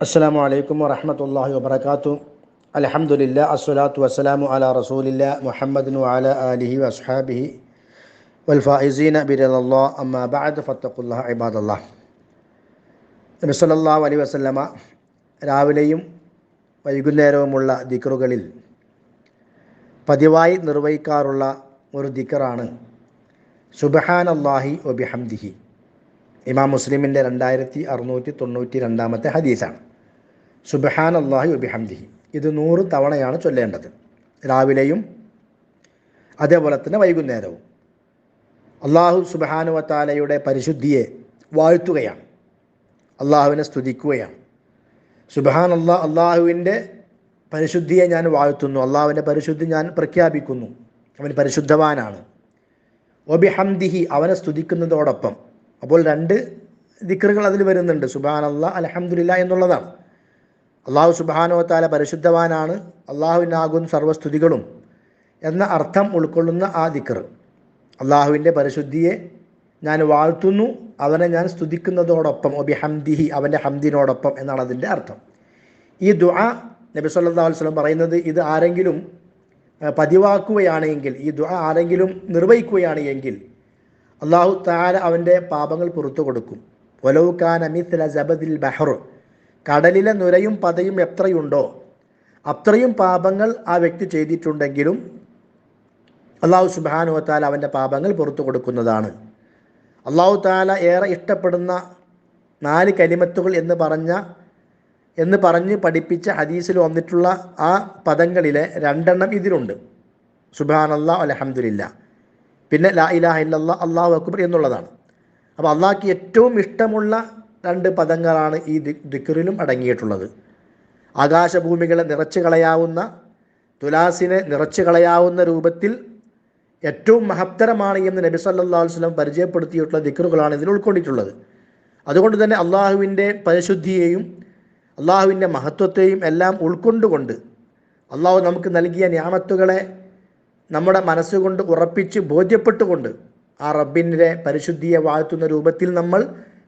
അസ്സലാമു അലൈക്കും വറഹ്മത്തുള്ളാഹി വബറകാതുഹു. അൽഹംദുലില്ലാ അസ്സലാത്തു വസ്സലാമു അലാ റസൂലില്ലാ മുഹമ്മദിൻ വഅലാ ആലിഹി വഅസ്ഹാബിഹി വൽ ഫായിസീന ബിറളില്ലാഹ് അമ്മാ ബഅദ് ഫത്തഖുല്ലാഹ ഇബാദല്ലാഹ്. നബി സല്ലല്ലാഹു അലൈഹി വസല്ലമ രാവിലെയും വൈകുന്നേരവുമുള്ള ദിക്റുകളിൽ പതിവായി നിർവഹിക്കാറുള്ള ഒരു ദിക്റാണ് സുബ്ഹാനല്ലാഹി വബിഹംദിഹി. ഇമാം മുസ്ലിമിൻ്റെ 2692 ഹദീസാണ്. സുബ്ഹാനല്ലാഹി വബിഹംദിഹി ഇത് 100 തവണയാണ് ചൊല്ലേണ്ടത്, രാവിലെയും അതേപോലെ തന്നെ വൈകുന്നേരവും. അള്ളാഹു സുബ്ഹാനഹു വ തആലയുടെ പരിശുദ്ധിയെ വാഴ്ത്തുകയാണ്, അള്ളാഹുവിനെ സ്തുതിക്കുകയാണ്. സുബ്ഹാനല്ലാഹ്, അള്ളാഹുവിൻ്റെ പരിശുദ്ധിയെ ഞാൻ വാഴ്ത്തുന്നു, അള്ളാഹുവിൻ്റെ പരിശുദ്ധി ഞാൻ പ്രഖ്യാപിക്കുന്നു, അവൻ പരിശുദ്ധവാനാണ്. വബിഹംദിഹി, അവനെ സ്തുതിക്കുന്നതോടൊപ്പം. അപ്പോൾ 2 ദിക്റുകൾ അതിൽ വരുന്നുണ്ട്, സുബ്ഹാനല്ലാഹ് അൽഹംദുലില്ലാഹ് എന്നുള്ളതാണ്. അള്ളാഹു സുബ്ഹാനഹു വ തആല പരിശുദ്ധവാനാണ്, അള്ളാഹുവിനാകും സർവ്വസ്തുതികളും എന്ന അർത്ഥം ഉൾക്കൊള്ളുന്ന ആ ദിക്ർ. അള്ളാഹുവിൻ്റെ പരിശുദ്ധിയെ ഞാൻ വാഴ്ത്തുന്നു, അവനെ ഞാൻ സ്തുതിക്കുന്നതോടൊപ്പം, വബിഹംദിഹി, അവൻ്റെ ഹംദിനോടൊപ്പം എന്നാണ് അതിൻ്റെ അർത്ഥം. ഈ ദുആ നബി സല്ലല്ലാഹു അലൈഹി വസല്ലം പറയുന്നത്, ഇത് ആരെങ്കിലും പതിവാക്കുകയാണെങ്കിൽ, ഈ ദുആ ആരെങ്കിലും നിർവഹിക്കുകയാണ് എങ്കിൽ അള്ളാഹു തആല അവൻ്റെ പാപങ്ങൾ പുറത്തു കൊടുക്കും. വലൗ കാന മിസ്ല സബദിൽ ബഹർ, കടലിലെ നുരയും പതയും എത്രയുണ്ടോ അത്രയും പാപങ്ങൾ ആ വ്യക്തി ചെയ്തിട്ടുണ്ടെങ്കിലും അള്ളാഹു സുബ്ഹാനഹു വ തആല അവൻ്റെ പാപങ്ങൾ പുറത്തു കൊടുക്കുന്നതാണ്. അള്ളാഹു തആല ഏറെ ഇഷ്ടപ്പെടുന്ന 4 കലിമത്തുകൾ എന്ന് പറഞ്ഞ് പഠിപ്പിച്ച ഹദീസിൽ വന്നിട്ടുള്ള ആ പദങ്ങളിലെ 2 ഇതിലുണ്ട്, സുബ്ഹാനല്ലാഹ് അൽഹംദുലില്ലാഹ്, പിന്നെ ലാ ഇലാഹ ഇല്ലല്ലാഹ് അല്ലാഹു അക്ബർ എന്നുള്ളതാണ്. അപ്പോൾ അള്ളാഹ്ക്ക് ഏറ്റവും ഇഷ്ടമുള്ള 2 പദങ്ങളാണ് ഈ ദിക്റിലും അടങ്ങിയിട്ടുള്ളത്. ആകാശഭൂമികളെ നിറച്ചു കളയാവുന്ന, തുലാസിനെ നിറച്ചു കളയാവുന്ന രൂപത്തിൽ ഏറ്റവും മഹത്തരമാണ് എന്ന് നബി സല്ലല്ലാഹു അലൈഹി വസല്ലം പരിചയപ്പെടുത്തിയിട്ടുള്ള ദിക്റുകളാണ് ഇതിൽ ഉൾക്കൊണ്ടിട്ടുള്ളത്. അതുകൊണ്ട് തന്നെ അള്ളാഹുവിൻ്റെ പരിശുദ്ധിയെയും അള്ളാഹുവിൻ്റെ മഹത്വത്തെയും എല്ലാം ഉൾക്കൊണ്ടുകൊണ്ട് അള്ളാഹു നമുക്ക് നൽകിയ നിഅമത്തുകളെ നമ്മുടെ മനസ്സുകൊണ്ട് ഉറപ്പിച്ച് ബോധ്യപ്പെട്ടുകൊണ്ട് ആ റബ്ബിൻ്റെ പരിശുദ്ധിയെ വാഴ്ത്തുന്ന രൂപത്തിൽ നമ്മൾ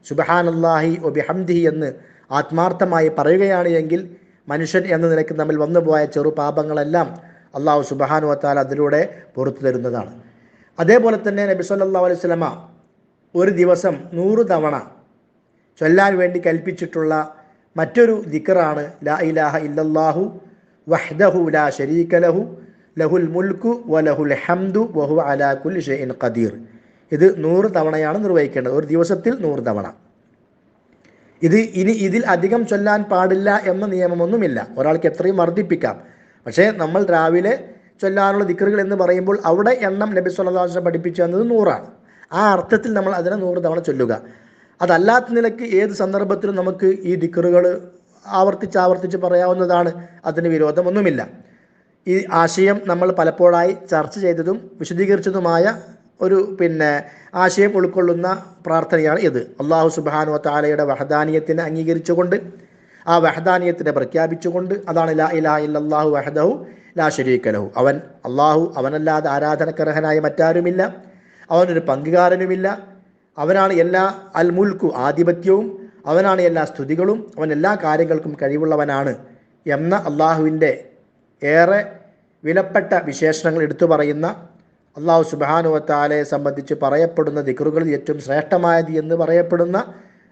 സുബ്ഹാനല്ലാഹി വബിഹംദിഹി എന്ന് ആത്മാർത്ഥമായി പറയുകയാണ് എങ്കിൽ മനുഷ്യൻ എന്ന നിലയ്ക്ക് നമ്മിൽ വന്നുപോയ ചെറു പാപങ്ങളെല്ലാം അള്ളാഹു സുബ്ഹാനഹു വ തആല അതിലൂടെ പുറത്തു തരുന്നതാണ്. അതേപോലെ തന്നെ നബി സല്ലല്ലാഹു അലൈഹി വസല്ലമ ഒരു ദിവസം 100 തവണ ചൊല്ലാൻ വേണ്ടി കൽപ്പിച്ചിട്ടുള്ള മറ്റൊരു ദിക്റാണ് ലാ ഇലാഹ ഇല്ലല്ലാഹു വഹ്ദഹു ലാ ശരീക ലഹു ലഹുൽ മുൽക്കു വലഹുൽ ഹംദു വഹുവ അലാ കുല്ലി ഷൈഇൻ ഖദീർ. ഇത് 100 തവണയാണ് നിർവഹിക്കേണ്ടത്, ഒരു ദിവസത്തിൽ 100 തവണ. ഇതിൽ അധികം ചൊല്ലാൻ പാടില്ല എന്ന നിയമമൊന്നുമില്ല, ഒരാൾക്ക് എത്രയും വർദ്ധിപ്പിക്കാം. പക്ഷേ നമ്മൾ രാവിലെ ചൊല്ലാനുള്ള ദിക്റുകൾ എന്ന് പറയുമ്പോൾ അവിടെ എണ്ണം നബി സല്ലല്ലാഹു അലൈഹി വസല്ലം പഠിപ്പിച്ചു തന്നത് 100ആണ്. ആ അർത്ഥത്തിൽ നമ്മൾ അതിനെ 100 തവണ ചൊല്ലുക. അതല്ലാത്ത നിലയ്ക്ക് ഏത് സന്ദർഭത്തിലും നമുക്ക് ഈ ദിക്റുകൾ ആവർത്തിച്ച് പറയാവുന്നതാണ്, അതിന് വിരോധമൊന്നുമില്ല. ഈ ആശയം നമ്മൾ പലപ്പോഴായി ചർച്ച ചെയ്തതും വിശദീകരിച്ചതുമായ ഒരു ആശയം ഉൾക്കൊള്ളുന്ന പ്രാർത്ഥനയാണ് ഇത്. അള്ളാഹു സുബ്ഹാനഹു വ തആലയുടെ വഹദാനിയത്തിനെ അംഗീകരിച്ചുകൊണ്ട്, ആ വഹദാനിയത്തിനെ പ്രഖ്യാപിച്ചുകൊണ്ട്, അതാണ് ലാ ഇലാഹ ഇല്ലല്ലാഹു വഹ്ദഹു ലാ ശരീക ലഹു. അള്ളാഹു, അവനല്ലാതെ ആരാധനക്കർഹനായ മറ്റാരുമില്ല, അവനൊരു പങ്കുകാരനുമില്ല, അവനാണ് എല്ലാ അൽ മുൽക്കു ആധിപത്യവും, അവനാണ് എല്ലാ സ്തുതികളും, അവൻ എല്ലാ കാര്യങ്ങൾക്കും കഴിവുള്ളവനാണ് എന്ന അള്ളാഹുവിൻ്റെ ഏറെ വിലപ്പെട്ട വിശേഷണങ്ങൾ എടുത്തു പറയുന്ന, അള്ളാഹു സുബ്ഹാനഹു വ തആലയെ സംബന്ധിച്ച് പറയപ്പെടുന്ന ദിക്റുകളിൽ ഏറ്റവും ശ്രേഷ്ഠമായത് എന്ന് പറയപ്പെടുന്ന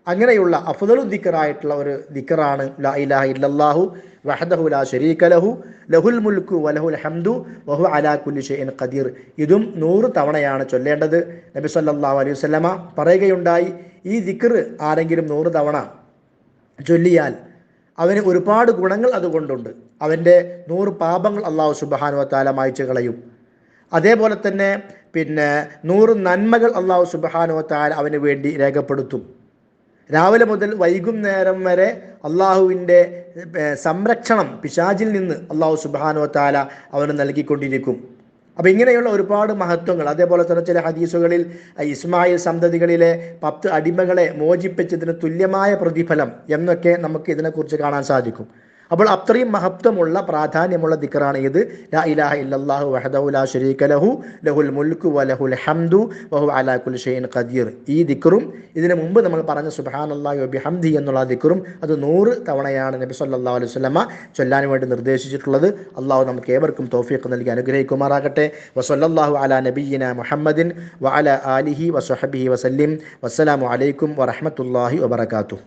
അങ്ങനെയുള്ള അഫ്ദലു ദിക്റായിട്ടുള്ള ഒരു ദിക്റാണ് ലാ ഇലാഹ ഇല്ലല്ലാഹു വഹ്ദഹു ലാ ശരീക ലഹു ലഹുൽ മുൽക്കു വലഹുൽ ഹംദു വഹുവ അലാ കുല്ലി ഷൈഇൻ ഖദീർ. ഇതും 100 തവണയാണ് ചൊല്ലേണ്ടത്. നബി സല്ലല്ലാഹു അലൈഹി വസല്ലമ പറയുകയുണ്ടായി, ഈ ദിക്ർ ആരെങ്കിലും 100 തവണ ചൊല്ലിയാൽ അവന് ഒരുപാട് ഗുണങ്ങൾ അതുകൊണ്ടുണ്ട്. അവൻ്റെ 100 പാപങ്ങൾ അള്ളാഹു സുബ്ഹാനഹു വ തആല മായ്ച്ചു കളയും. അതേപോലെ തന്നെ 100 നന്മകൾ അള്ളാഹു സുബ്ഹാനഹു വ തആല അവന് വേണ്ടി രേഖപ്പെടുത്തും. രാവിലെ മുതൽ വൈകുന്നേരം വരെ അള്ളാഹുവിൻ്റെ സംരക്ഷണം പിശാചിൽ നിന്ന് അള്ളാഹു സുബ്ഹാനഹു വ തആല അവന് നൽകിക്കൊണ്ടിരിക്കും. അപ്പോൾ ഇങ്ങനെയുള്ള ഒരുപാട് മഹത്വങ്ങൾ, അതേപോലെ തന്നെ ചില ഹദീസുകളിൽ ഇസ്മായിൽ സന്തതികളിലെ 10 അടിമകളെ മോചിപ്പിച്ചതിന് തുല്യമായ പ്രതിഫലം എന്നൊക്കെ നമുക്ക് ഇതിനെക്കുറിച്ച് കാണാൻ സാധിക്കും. അപ്പോൾ അത്രയും മഹത്വമുള്ള പ്രാധാന്യമുള്ള ദിക്റാണ് ഇത്. ലാ ഇലാഹ ഇല്ലല്ലാഹു വഹദഹു ലാ ശരീക ലഹു ലഹുൽ മുൽക്കു വലഹുൽ ഹംദു വഹു അലാ കുല്ലി ഷൈഇൻ ഖദീർ. ഈ ദിക്റും ഇതിനു മുമ്പ് നമ്മൾ പറഞ്ഞ സുബ്ഹാനല്ലാഹി വബിഹംദി എന്നുള്ള ദിക്റും അത് 100 തവണയാണ് നബി സല്ലല്ലാഹു അലൈഹി വസല്ലമ ചൊല്ലാൻ വേണ്ടി നിർദ്ദേശിച്ചിട്ടുള്ളത്. അള്ളാഹു നമുക്ക് ഏവർക്കും തൗഫീഖ് നൽകി അനുഗ്രഹിക്കുമാറാകട്ടെ. വസല്ലല്ലാഹു അലാ നബിയ്യിന മുഹമ്മദിൻ വഅലാ ആലിഹി വസഹബിഹി വസല്ലിം. വസ്സലാമു അലൈക്കും വറഹ്മത്തുള്ളാഹി വബറകാതുഹു.